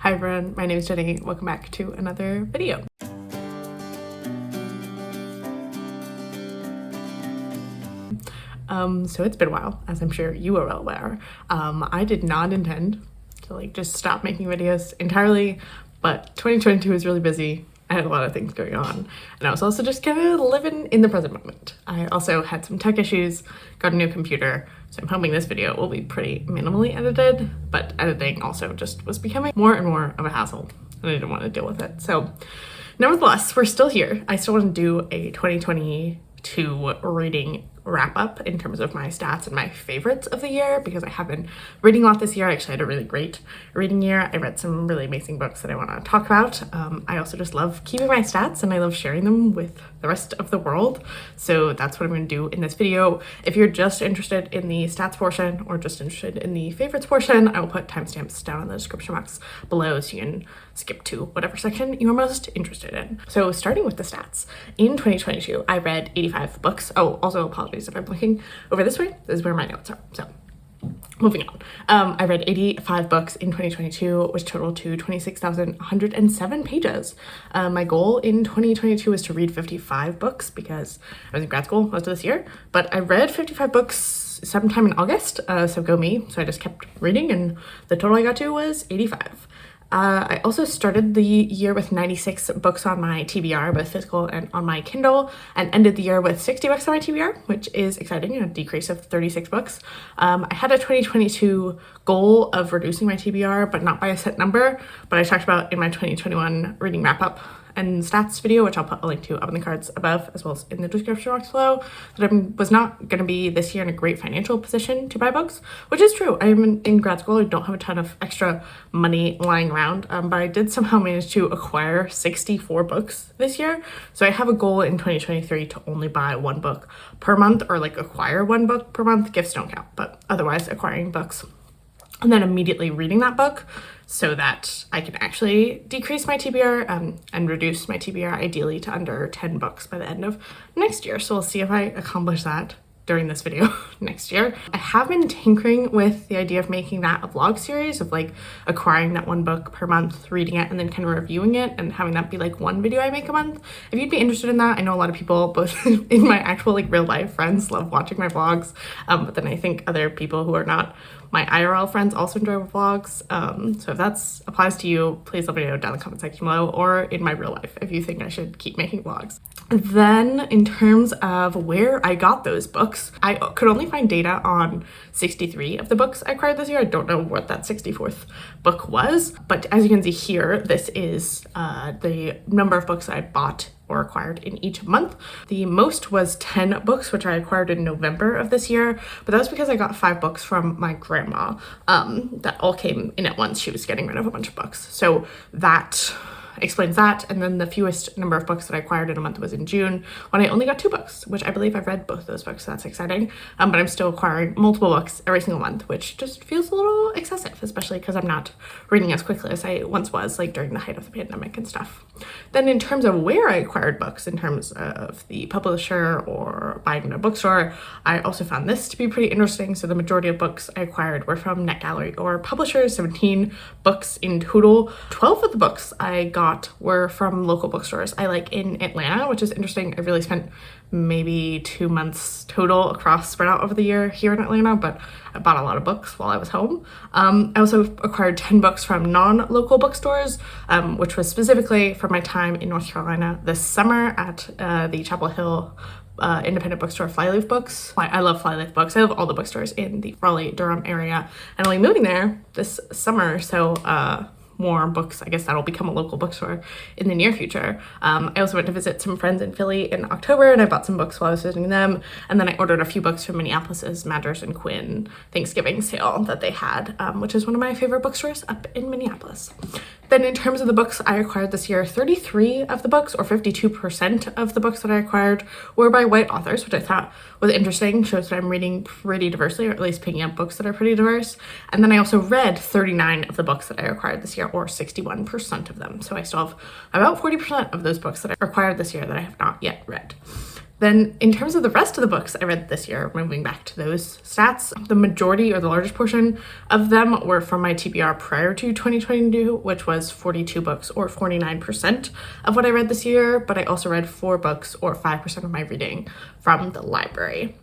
Hi everyone, my name is Jenny. Welcome back to another video. So it's been a while, as I'm sure you are well aware. I did not intend to just stop making videos entirely, but 2022 was really busy. I had a lot of things going on, and I was also just kind of living in the present moment. I also had some tech issues, got a new computer, so I'm hoping this video will be pretty minimally edited, but editing also just was becoming more and more of a hassle, and I didn't want to deal with it. So nevertheless, we're still here. I still want to do a 2022 reading wrap up in terms of my stats and my favorites of the year, because I have been reading a lot this year. I actually had a really great reading year. I read some really amazing books that I want to talk about. I also just love keeping my stats and I love sharing them with the rest of the world. So that's what I'm going to do in this video. If you're just interested in the stats portion or just interested in the favorites portion, I will put timestamps down in the description box below so you can skip to whatever section you're most interested in. So starting with the stats, in 2022, I read 85 books. Oh, also apologies if I'm looking over this way. This is where my notes are. So moving on. I read 85 books in 2022, which totaled to 26,107 pages. My goal in 2022 was to read 55 books because I was in grad school most of this year, but I read 55 books sometime in August, so go me. So I just kept reading and the total I got to was 85. I also started the year with 96 books on my TBR, both physical and on my Kindle, and ended the year with 60 books on my TBR, which is exciting, a decrease of 36 books. I had a 2022 goal of reducing my TBR, but not by a set number, but I talked about in my 2021 reading wrap up and stats video, which I'll put a link to up in the cards above as well as in the description box below, that I was not going to be this year in a great financial position to buy books, which is true. I'm in grad school. I don't have a ton of extra money lying around, but I did somehow manage to acquire 64 books this year. So I have a goal in 2023 to only buy one book per month, or acquire one book per month. Gifts don't count, but otherwise acquiring books and then immediately reading that book so that I can actually decrease my TBR and reduce my TBR ideally to under 10 books by the end of next year. So we'll see if I accomplish that during this video next year. I have been tinkering with the idea of making that a vlog series of acquiring that one book per month, reading it, and then kind of reviewing it and having that be one video I make a month. If you'd be interested in that, I know a lot of people, both in my actual real life friends, love watching my vlogs, but then I think other people who are not my IRL friends also enjoy vlogs. So if that applies to you, please let me know down in the comment section below, or in my real life if you think I should keep making vlogs. Then in terms of where I got those books, I could only find data on 63 of the books I acquired this year. I don't know what that 64th book was, but as you can see here, this is the number of books I bought or acquired in each month. The most was 10 books, which I acquired in November of this year, but that was because I got 5 books from my grandma that all came in at once. She was getting rid of a bunch of books. So that explains that. And then the fewest number of books that I acquired in a month was in June, when I only got 2 books, which I believe I've read both those books, so that's exciting. But I'm still acquiring multiple books every single month, which just feels a little excessive, especially because I'm not reading as quickly as I once was, during the height of the pandemic and stuff. Then in terms of where I acquired books, in terms of the publisher or buying in a bookstore, I also found this to be pretty interesting. So the majority of books I acquired were from NetGallery or publishers, 17 books in total. 12 of the books I got were from local bookstores. I in Atlanta, which is interesting. I really spent maybe 2 months total spread out over the year here in Atlanta, but I bought a lot of books while I was home. I also acquired 10 books from non-local bookstores, which was specifically from my time in North Carolina this summer at the Chapel Hill independent bookstore Flyleaf Books. I love Flyleaf Books. I love all the bookstores in the Raleigh-Durham area, and I'll be moving there this summer, so more books. I guess that'll become a local bookstore in the near future. I also went to visit some friends in Philly in October, and I bought some books while I was visiting them. And then I ordered a few books from Minneapolis's Madras and Quinn Thanksgiving sale that they had, which is one of my favorite bookstores up in Minneapolis. Then in terms of the books I acquired this year, 33 of the books, or 52% of the books that I acquired, were by white authors, which I thought was interesting. Shows that I'm reading pretty diversely, or at least picking up books that are pretty diverse. And then I also read 39 of the books that I acquired this year, or 61% of them. So I still have about 40% of those books that I acquired this year that I have not yet read. Then in terms of the rest of the books I read this year, moving back to those stats, the majority or the largest portion of them were from my TBR prior to 2022, which was 42 books or 49% of what I read this year, but I also read 4 books or 5% of my reading from the library.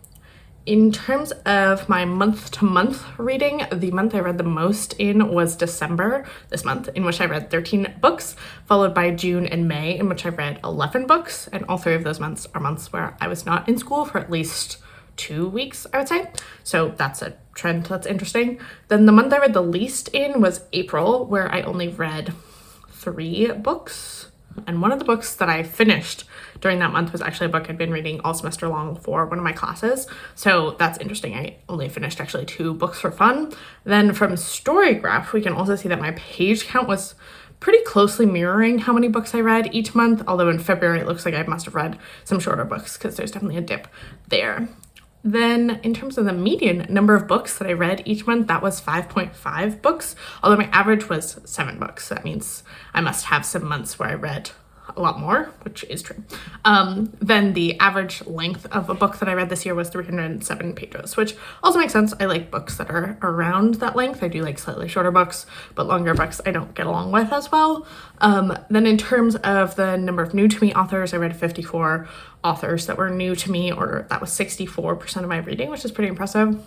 In terms of my month-to-month reading, the month I read the most in was December, this month, in which I read 13 books, followed by June and May, in which I read 11 books, and all 3 of those months are months where I was not in school for at least 2 weeks, I would say. So that's a trend that's interesting. Then the month I read the least in was April, where I only read 3 books. And one of the books that I finished during that month was actually a book I'd been reading all semester long for one of my classes. So that's interesting. I only finished actually 2 books for fun. Then from Storygraph, we can also see that my page count was pretty closely mirroring how many books I read each month. Although in February, it looks like I must have read some shorter books because there's definitely a dip there. Then in terms of the median number of books that I read each month, that was 5.5 books, although my average was 7 books. That means I must have some months where I read a lot more, which is true. Then the average length of a book that I read this year was 307 pages, which also makes sense. I like books that are around that length. I do like slightly shorter books, but longer books I don't get along with as well. Then in terms of the number of new to me authors, I read 54 authors that were new to me, or that was 64% of my reading, which is pretty impressive.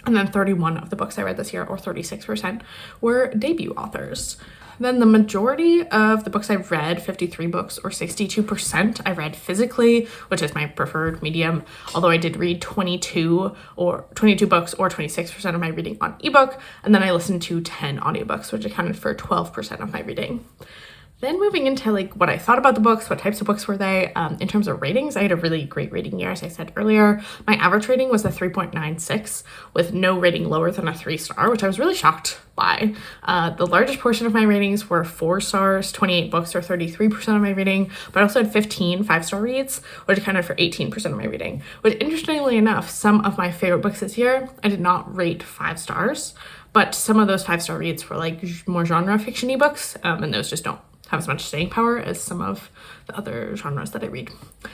And then 31 of the books I read this year, or 36%, were debut authors. Then the majority of the books I've read, 53 books or 62%, I read physically, which is my preferred medium, although I did read 22 books or 26% of my reading on ebook, and then I listened to 10 audiobooks, which accounted for 12% of my reading. Then moving into like what I thought about the books, what types of books were they? In terms of ratings, I had a really great rating year, as I said earlier. My average rating was a 3.96 with no rating lower than a 3-star, which I was really shocked by. The largest portion of my ratings were 4 stars, 28 books or 33% of my reading, but I also had 15 5-star reads, which accounted for 18% of my reading. Which interestingly enough, some of my favorite books this year, I did not rate 5 stars, but some of those 5-star reads were like more genre fiction-y books, and those just don't have as much staying power as some of the other genres that I read.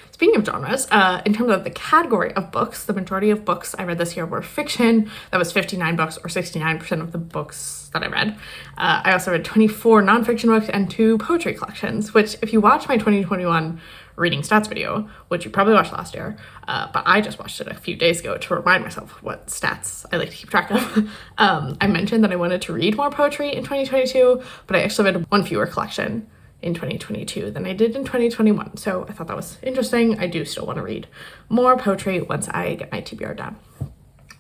Speaking of genres, in terms of the category of books, the majority of books I read this year were fiction. That was 59 books or 69% of the books that I read. I also read 24 nonfiction books and 2 poetry collections, which if you watch my 2021 reading stats video, which you probably watched last year, but I just watched it a few days ago to remind myself what stats I like to keep track of. I mentioned that I wanted to read more poetry in 2022, but I actually read 1 fewer collection in 2022 than I did in 2021. So I thought that was interesting. I do still want to read more poetry once I get my TBR done.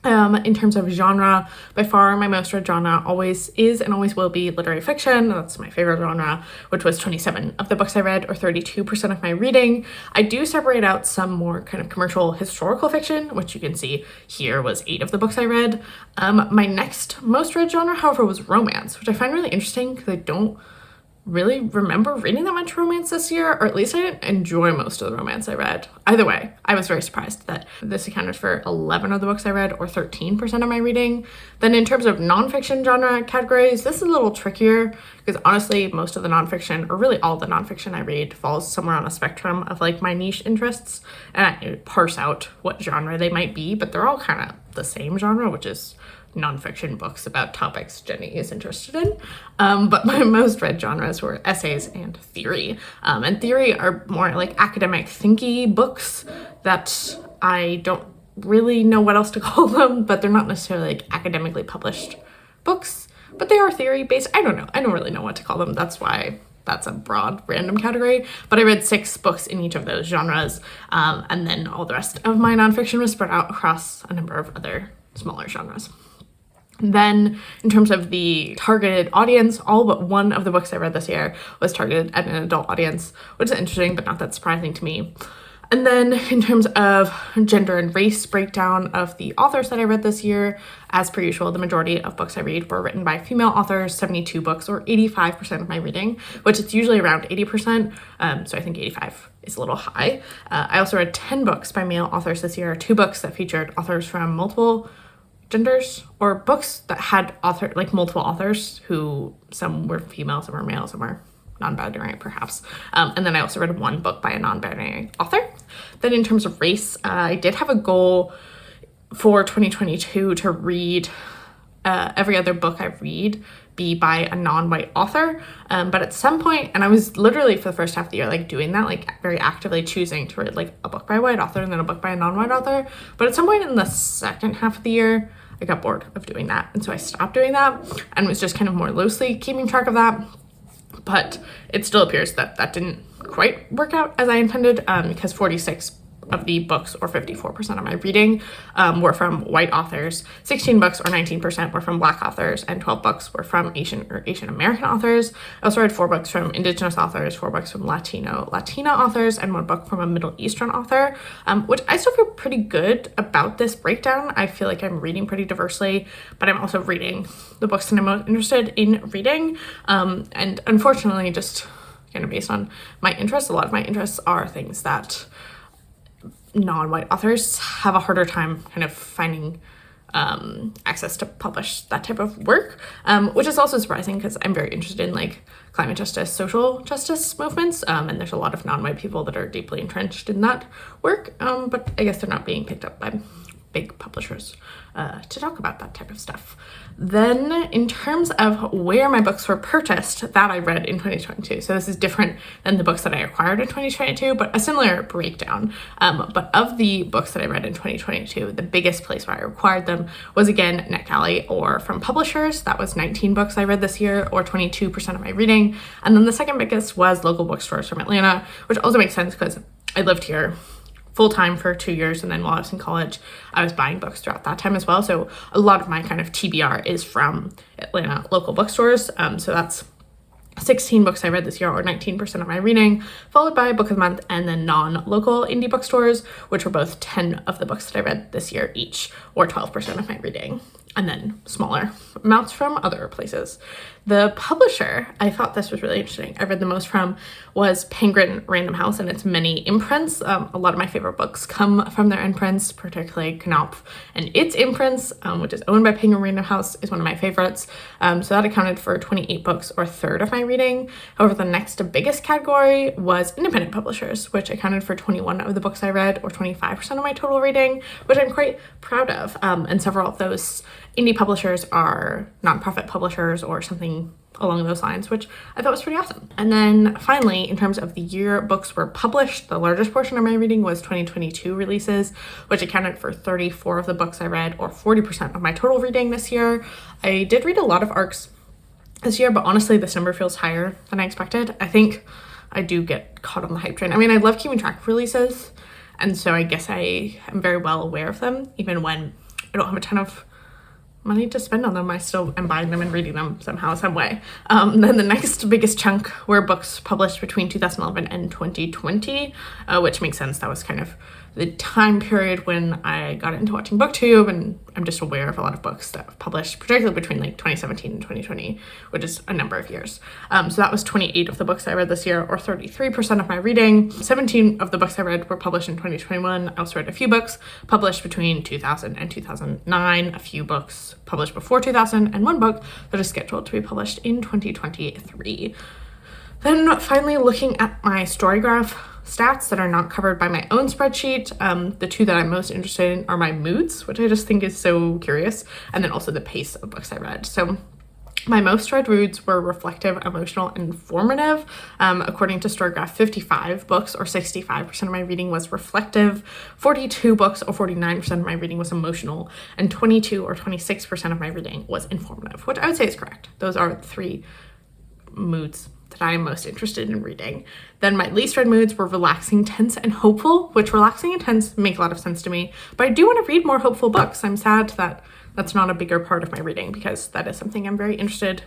In terms of genre, by far my most read genre always is and always will be literary fiction. That's my favorite genre, which was 27 of the books I read, or 32% of my reading. I do separate out some more kind of commercial historical fiction, which you can see here was 8 of the books I read. My next most read genre, however, was romance, which I find really interesting because I don't really remember reading that much romance this year, or at least I didn't enjoy most of the romance I read. Either way, I was very surprised that this accounted for 11 of the books I read, or 13% of my reading. Then in terms of nonfiction genre categories, this is a little trickier because honestly, most of the nonfiction, or really all the nonfiction I read, falls somewhere on a spectrum of like my niche interests, and I parse out what genre they might be, but they're all kind of the same genre, which is nonfiction books about topics Jenny is interested in. But my most read genres were essays and theory. And theory are more like academic thinky books that I don't really know what else to call them, but they're not necessarily like academically published books, but they are theory based. I don't know. I don't really know what to call them. That's why that's a broad random category, but I read 6 books in each of those genres. And then all the rest of my nonfiction was spread out across a number of other smaller genres. Then in terms of the targeted audience, all but 1 of the books I read this year was targeted at an adult audience, which is interesting, but not that surprising to me. And then in terms of gender and race breakdown of the authors that I read this year, as per usual, the majority of books I read were written by female authors, 72 books or 85% of my reading, which is usually around 80%. So I think 85 is a little high. I also read 10 books by male authors this year, 2 books that featured authors from multiple genders, or books that had multiple authors who some were female, some were male, some were non-binary perhaps. And then I also read one book by a non-binary author. Then in terms of race, I did have a goal for 2022 to read every other book I read be by a non-white author. But at some point, and I was literally for the first half of the year, like doing that, like very actively choosing to read like a book by a white author and then a book by a non-white author. But at some point in the second half of the year, I got bored of doing that. And so I stopped doing that and was just kind of more loosely keeping track of that. But it still appears that that didn't quite work out as I intended, because 46 of the books, or 54% of my reading, were from white authors. 16 books, or 19%, were from Black authors, and 12 books were from Asian or Asian American authors. I also read 4 books from Indigenous authors, 4 books from Latina authors, and 1 book from a Middle Eastern author, which I still feel pretty good about this breakdown. I feel like I'm reading pretty diversely, but I'm also reading the books that I'm most interested in reading. And unfortunately, just kind of based on my interests, a lot of my interests are things that non-white authors have a harder time kind of finding access to publish that type of work, which is also surprising because I'm very interested in like climate justice, social justice movements, and there's a lot of non-white people that are deeply entrenched in that work, but I guess they're not being picked up by big publishers to talk about that type of stuff. Then in terms of where my books were purchased, that I read in 2022. So this is different than the books that I acquired in 2022, but a similar breakdown. But of the books that I read in 2022, the biggest place where I acquired them was again NetGalley or from publishers. That was 19 books I read this year, or 22% of my reading. And then the second biggest was local bookstores from Atlanta, which also makes sense because I lived here full-time for 2 years, and then while I was in college I was buying books throughout that time as well, so a lot of my kind of TBR is from Atlanta local bookstores. So that's 16 books I read this year, or 19% of my reading, followed by Book of the Month and then non-local indie bookstores, which were both 10 of the books that I read this year each, or 12% of my reading, and then smaller amounts from other places. The publisher I thought this was really interesting, I read the most from, was Penguin Random House and its many imprints. A lot of my favorite books come from their imprints, particularly Knopf and its imprints, which is owned by Penguin Random House, is one of my favorites. So that accounted for 28 books, or a third of my reading. However, the next biggest category was independent publishers, which accounted for 21 of the books I read, or 25% of my total reading, which I'm quite proud of. And several of those indie publishers are nonprofit publishers or something along those lines, which I thought was pretty awesome. And then finally, in terms of the year books were published, the largest portion of my reading was 2022 releases, which accounted for 34 of the books I read, or 40% of my total reading this year. I did read a lot of ARCs this year, but honestly, this number feels higher than I expected. I think I do get caught on the hype train. I mean, I love keeping track of releases, and so I guess I am very well aware of them, even when I don't have a ton of money to spend on them. I still am buying them and reading them somehow, some way. Then the next biggest chunk were books published between 2011 and 2020, which makes sense. That was kind of the time period when I got into watching BookTube, and I'm just aware of a lot of books that were published, particularly between like 2017 and 2020, which is a number of years. So that was 28 of the books I read this year, or 33% of my reading. 17 of the books I read were published in 2021. I also read a few books published between 2000 and 2009, a few books published before 2000, and one book that is scheduled to be published in 2023. Then finally, looking at my StoryGraph stats that are not covered by my own spreadsheet, the two that I'm most interested in are my moods, which I just think is so curious, and then also the pace of books I read. So my most read moods were reflective, emotional, and informative. According to StoryGraph, 55 books, or 65% of my reading was reflective, 42 books, or 49% of my reading was emotional, and 22 or 26% of my reading was informative, which I would say is correct. Those are the 3 moods that I am most interested in reading. Then my least read moods were relaxing, tense, and hopeful, which relaxing and tense make a lot of sense to me, but I do want to read more hopeful books. I'm sad that that's not a bigger part of my reading, because that is something I'm very interested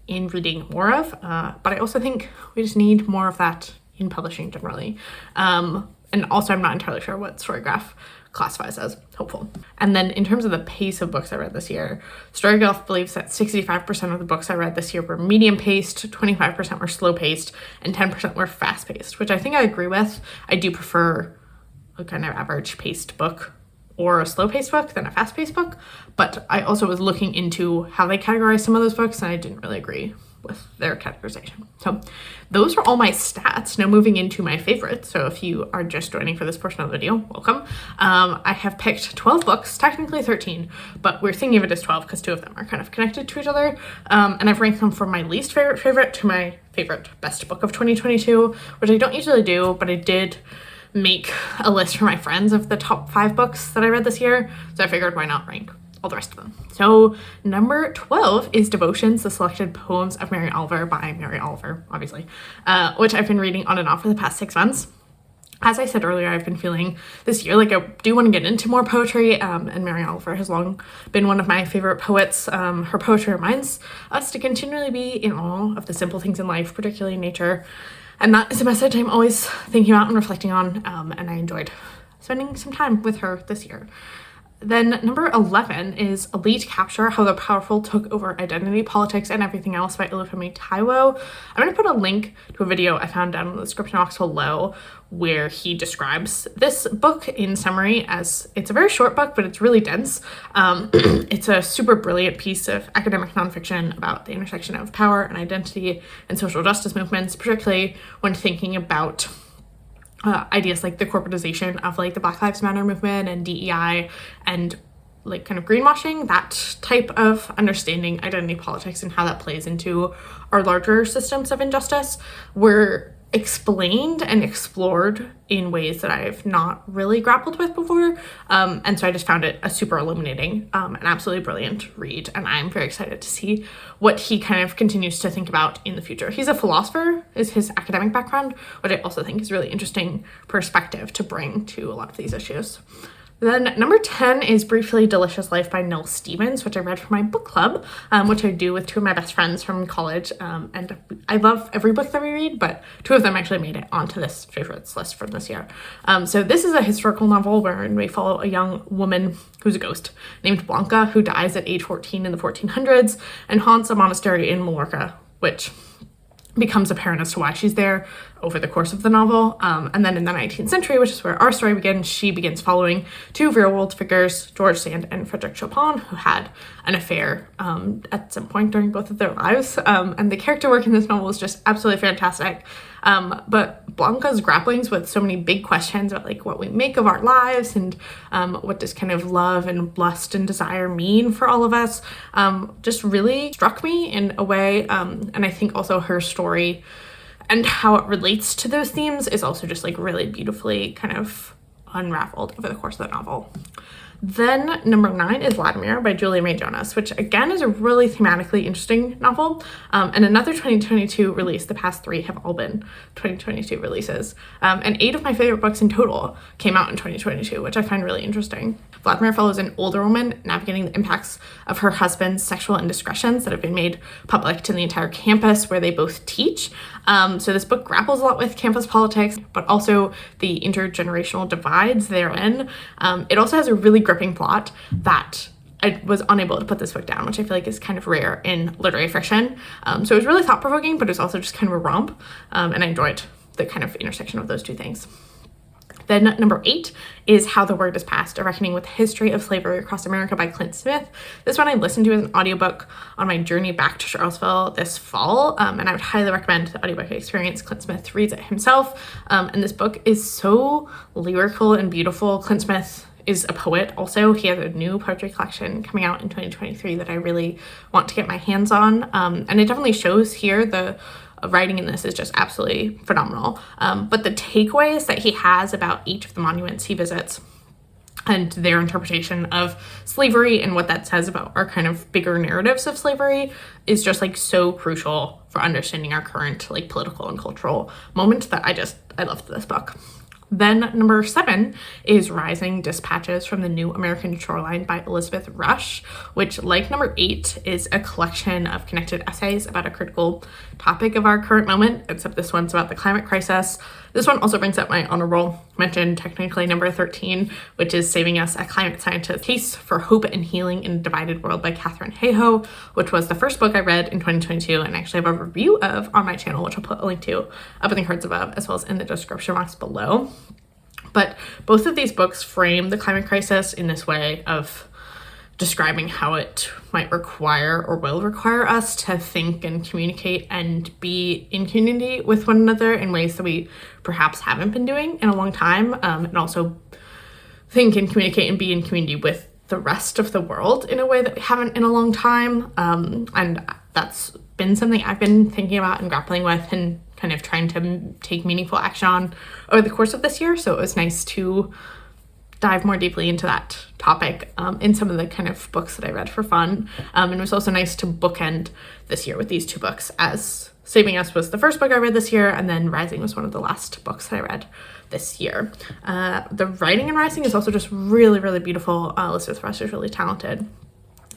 in reading more of, but I also think we just need more of that in publishing generally. And also I'm not entirely sure what StoryGraph classifies as hopeful. And then in terms of the pace of books I read this year, StoryGraph believes that 65% of the books I read this year were medium-paced, 25% were slow-paced, and 10% were fast-paced, which I think I agree with. I do prefer a kind of average-paced book or a slow-paced book than a fast-paced book, but I also was looking into how they categorize some of those books, and I didn't really agree with their categorization. So those are all my stats. Now moving into my favorites. So if you are just joining for this portion of the video, welcome. I have picked 12 books, technically 13, but we're thinking of it as 12 because 2 of them are kind of connected to each other. And I've ranked them from my least favorite to my favorite best book of 2022, which I don't usually do, but I did make a list for my friends of the top 5 books that I read this year. So I figured why not rank all the rest of them. So number 12 is Devotions, the Selected Poems of Mary Oliver by Mary Oliver, obviously, which I've been reading on and off for the past 6 months. As I said earlier, I've been feeling this year like I do want to get into more poetry, and Mary Oliver has long been one of my favorite poets. Her poetry reminds us to continually be in awe of the simple things in life, particularly nature. And that is a message I'm always thinking about and reflecting on, and I enjoyed spending some time with her this year. Then number 11 is Elite Capture, How the Powerful Took Over Identity, Politics, and Everything Else by Olufemi Taiwo. I'm going to put a link to a video I found down in the description box below where he describes this book in summary as it's a very short book, but it's really dense. It's a super brilliant piece of academic nonfiction about the intersection of power and identity and social justice movements, particularly when thinking about ideas like the corporatization of like the Black Lives Matter movement and DEI and like kind of greenwashing, that type of understanding identity politics and how that plays into our larger systems of injustice were explained and explored in ways that I've not really grappled with before. And so I just found it a super illuminating, an absolutely brilliant read. And I'm very excited to see what he kind of continues to think about in the future. He's a philosopher, is his academic background, which I also think is really interesting perspective to bring to a lot of these issues. Then number 10 is Briefly Delicious Life by Neil Stevens, which I read for my book club, which I do with 2 of my best friends from college. And I love every book that we read, but 2 of them actually made it onto this favorites list from this year. So this is a historical novel wherein we follow a young woman who's a ghost named Blanca, who dies at age 14 in the 1400s and haunts a monastery in Mallorca, which becomes apparent as to why she's there over the course of the novel. And then in the 19th century, which is where our story begins, she begins following 2 real-world figures, George Sand and Frederick Chopin, who had an affair at some point during both of their lives. And the character work in this novel is just absolutely fantastic. But Blanca's grapplings with so many big questions about like what we make of our lives and what does kind of love and lust and desire mean for all of us just really struck me in a way. And I think also her story and how it relates to those themes is also just like really beautifully kind of unraveled over the course of the novel. Then number 9 is Vladimir by Julia May Jonas, which again is a really thematically interesting novel. And another 2022 release. The past 3 have all been 2022 releases. And 8 of my favorite books in total came out in 2022, which I find really interesting. Vladimir follows an older woman navigating the impacts of her husband's sexual indiscretions that have been made public to the entire campus where they both teach. So this book grapples a lot with campus politics, but also the intergenerational divides therein. It also has a really gripping plot that I was unable to put this book down, which I feel like is kind of rare in literary fiction. So it was really thought-provoking, but it was also just kind of a romp, and I enjoyed the kind of intersection of those 2 things. Then number 8 is How the Word is Passed, A Reckoning with the History of Slavery Across America by Clint Smith. This one I listened to as an audiobook on my journey back to Charlottesville this fall, and I would highly recommend the audiobook experience. Clint Smith reads it himself, and this book is so lyrical and beautiful. Clint Smith is a poet also. He has a new poetry collection coming out in 2023 that I really want to get my hands on, and it definitely shows here. The writing in this is just absolutely phenomenal. But the takeaways that he has about each of the monuments he visits and their interpretation of slavery and what that says about our kind of bigger narratives of slavery is just like so crucial for understanding our current like political and cultural moment that I loved this book. Then number 7 is Rising Dispatches from the New American Shoreline by Elizabeth Rush, which, like number 8, is a collection of connected essays about a critical topic of our current moment, except this one's about the climate crisis. This one also brings up my honorable mention, technically number 13, which is Saving Us, A Climate Scientist's Case for Hope and Healing in a Divided World by Katherine Hayhoe, which was the first book I read in 2022 and actually have a review of on my channel, which I'll put a link to up in the cards above as well as in the description box below. But both of these books frame the climate crisis in this way of describing how it might require or will require us to think and communicate and be in community with one another in ways that we perhaps haven't been doing in a long time, and also think and communicate and be in community with the rest of the world in a way that we haven't in a long time. And that's been something I've been thinking about and grappling with and kind of trying to take meaningful action on over the course of this year. So it was nice to dive more deeply into that topic in some of the kind of books that I read for fun. And it was also nice to bookend this year with these two books, as Saving Us was the first book I read this year, and then Rising was one of the last books that I read this year. The writing in Rising is also just really, really beautiful. Elizabeth Rush is really talented.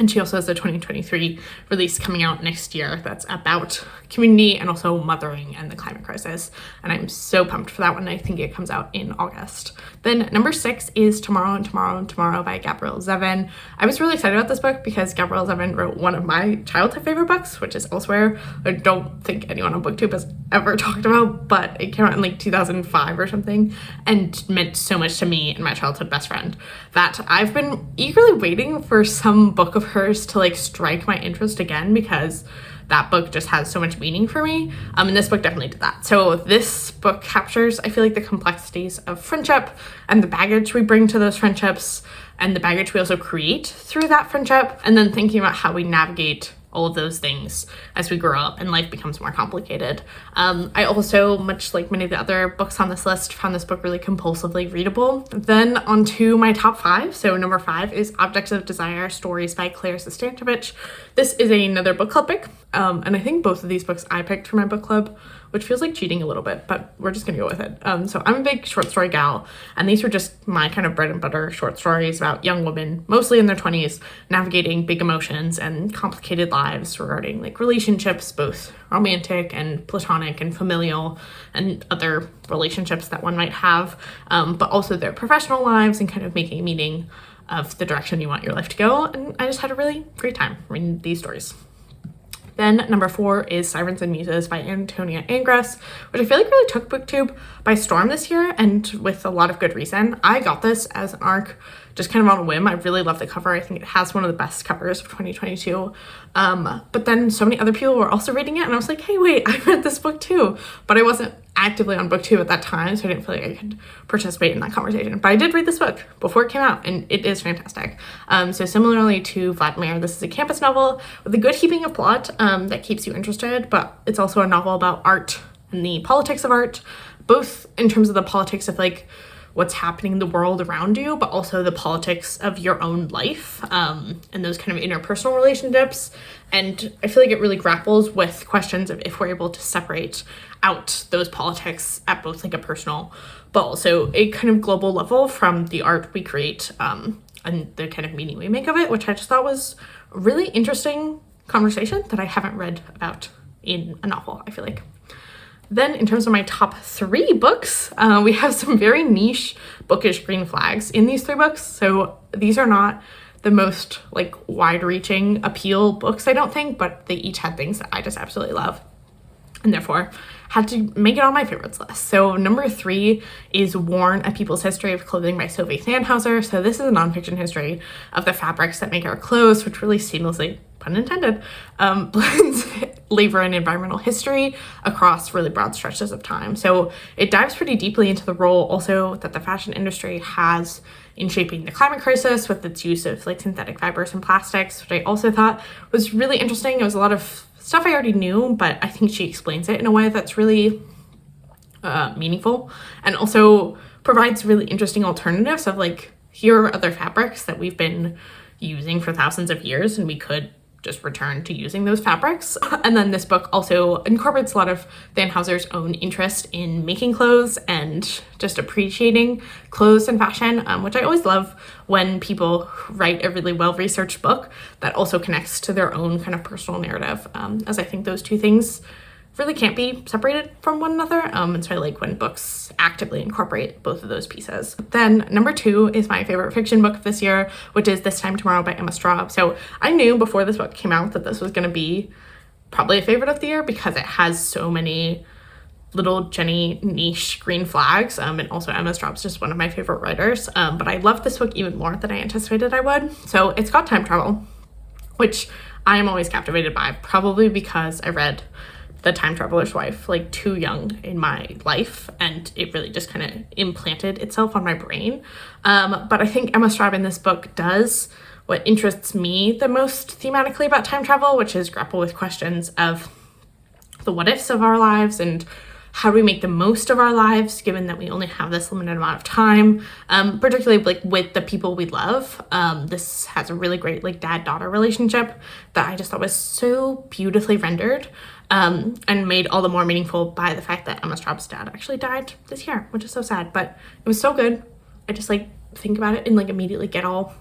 And she also has a 2023 release coming out next year that's about community and also mothering and the climate crisis. And I'm so pumped for that one. I think it comes out in August. Then number 6 is Tomorrow and Tomorrow and Tomorrow by Gabrielle Zevin. I was really excited about this book because Gabrielle Zevin wrote one of my childhood favorite books, which is Elsewhere. I don't think anyone on BookTube has ever talked about, but it came out in like 2005 or something and meant so much to me and my childhood best friend that I've been eagerly waiting for some book of hers to like strike my interest again, because that book just has so much meaning for me. And this book definitely did that. So this book captures, I feel like, the complexities of friendship and the baggage we bring to those friendships and the baggage we also create through that friendship, and then thinking about how we navigate all of those things as we grow up and life becomes more complicated. I also, much like many of the other books on this list, found this book really compulsively readable. Then on to my top 5. So number 5 is Objects of Desire, Stories by Claire Sestantovich. This is another book club pick. And I think both of these books I picked for my book club, which feels like cheating a little bit, but we're just gonna go with it. So I'm a big short story gal, and these were just my kind of bread and butter short stories about young women, mostly in their 20s, navigating big emotions and complicated lives regarding like relationships, both romantic and platonic and familial and other relationships that one might have, but also their professional lives and kind of making meaning of the direction you want your life to go. And I just had a really great time reading these stories. Then number 4 is Sirens and Muses by Antonia Angress, which I feel like really took BookTube by storm this year, and with a lot of good reason. I got this as an ARC just kind of on a whim. I really love the cover. I think it has one of the best covers of 2022. But then so many other people were also reading it, and I was like, hey, wait, I read this book too. But I wasn't actively on BookTube at that time, so I didn't feel like I could participate in that conversation. But I did read this book before it came out, and it is fantastic. So similarly to Vladimir, this is a campus novel with a good heaping of plot that keeps you interested, but it's also a novel about art and the politics of art, both in terms of the politics of like what's happening in the world around you, but also the politics of your own life, and those kind of interpersonal relationships. And I feel like it really grapples with questions of if we're able to separate out those politics at both like a personal, but also a kind of global level from the art we create, and the kind of meaning we make of it, which I just thought was a really interesting conversation that I haven't read about in a novel, I feel like. Then in terms of my top 3 books, we have some very niche bookish green flags in these 3 books. So these are not the most like wide-reaching appeal books, I don't think, but they each had things that I just absolutely love, and therefore had to make it on my favorites list. So number 3 is Worn, A People's History of Clothing by Sylvie Sandhauser. So this is a nonfiction history of the fabrics that make our clothes, which really seamlessly, pun intended, blends labor and environmental history across really broad stretches of time. So it dives pretty deeply into the role also that the fashion industry has in shaping the climate crisis with its use of like synthetic fibers and plastics, which I also thought was really interesting. It was a lot of stuff I already knew, but I think she explains it in a way that's really meaningful, and also provides really interesting alternatives of like, here are other fabrics that we've been using for thousands of years and we could just return to using those fabrics. And then this book also incorporates a lot of Thanhauser's own interest in making clothes and just appreciating clothes and fashion, which I always love when people write a really well-researched book that also connects to their own kind of personal narrative, as I think those two things really can't be separated from one another. And so I like when books actively incorporate both of those pieces. Then number 2 is my favorite fiction book of this year, which is This Time Tomorrow by Emma Straub. So I knew before this book came out that this was going to be probably a favorite of the year because it has so many little Jenny niche green flags. And also Emma Straub's just one of my favorite writers. But I love this book even more than I anticipated I would. So it's got time travel, which I am always captivated by, probably because I read The Time Traveler's Wife like too young in my life, and it really just kind of implanted itself on my brain. But I think Emma Straub in this book does what interests me the most thematically about time travel, which is grapple with questions of the what ifs of our lives and how do we make the most of our lives given that we only have this limited amount of time, particularly like with the people we love. This has a really great like dad-daughter relationship that I just thought was so beautifully rendered, and made all the more meaningful by the fact that Emma Straub's dad actually died this year, which is so sad, but it was so good. I just like think about it and like immediately get all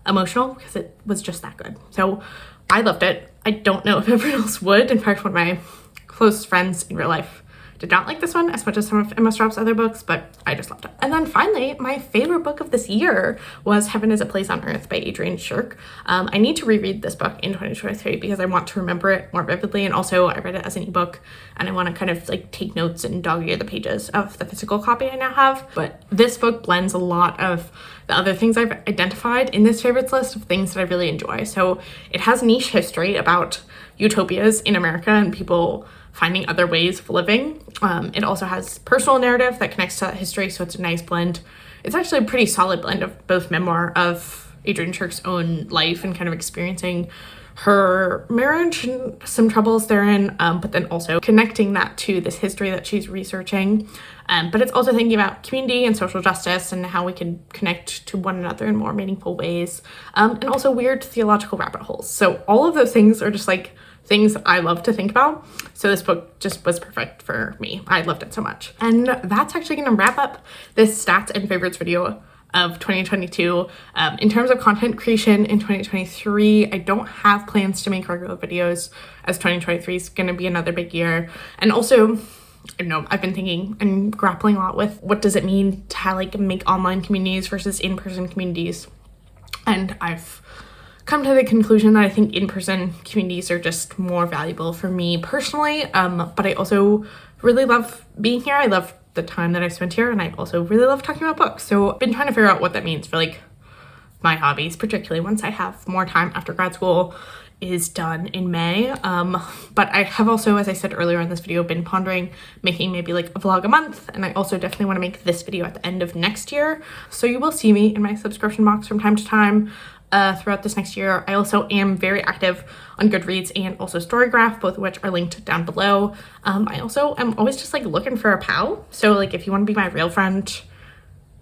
emotional because it was just that good. So I loved it. I don't know if everyone else would. In fact, one of my closest friends in real life did not like this one as much as some of Emma Straub's other books, but I just loved it. And then finally, my favorite book of this year was Heaven is a Place on Earth by Adrian Shirk. I need to reread this book in 2023 because I want to remember it more vividly, and also I read it as an ebook and I want to kind of like take notes and dog-ear the pages of the physical copy I now have. But this book blends a lot of the other things I've identified in this favorites list of things that I really enjoy. So it has niche history about utopias in America and people finding other ways of living. It also has personal narrative that connects to that history, so it's a nice blend. It's actually a pretty solid blend of both memoir of Adrian Shirk's own life and kind of experiencing her marriage and some troubles therein, but then also connecting that to this history that she's researching. But it's also thinking about community and social justice and how we can connect to one another in more meaningful ways, and also weird theological rabbit holes. So all of those things are just like things I love to think about. So this book just was perfect for me. I loved it so much. And that's actually going to wrap up this stats and favorites video of 2022. In terms of content creation in 2023, I don't have plans to make regular videos as 2023 is going to be another big year. And also, I don't know, I've been thinking and grappling a lot with what does it mean to like make online communities versus in-person communities. And I've come to the conclusion that I think in-person communities are just more valuable for me personally, but I also really love being here. I love the time that I've spent here, and I also really love talking about books. So I've been trying to figure out what that means for like my hobbies, particularly once I have more time after grad school is done in May. But I have also, as I said earlier in this video, been pondering making maybe like a vlog a month, and I also definitely want to make this video at the end of next year. So you will see me in my subscription box from time to time throughout this next year. I also am very active on Goodreads and also Storygraph, both of which are linked down below. I also am always just like looking for a pal. So like if you want to be my real friend,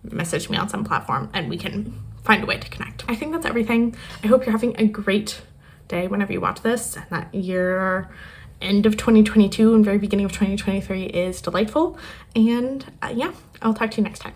message me on some platform and we can find a way to connect. I think that's everything. I hope you're having a great day whenever you watch this, and that your end of 2022 and very beginning of 2023 is delightful. And yeah, I'll talk to you next time.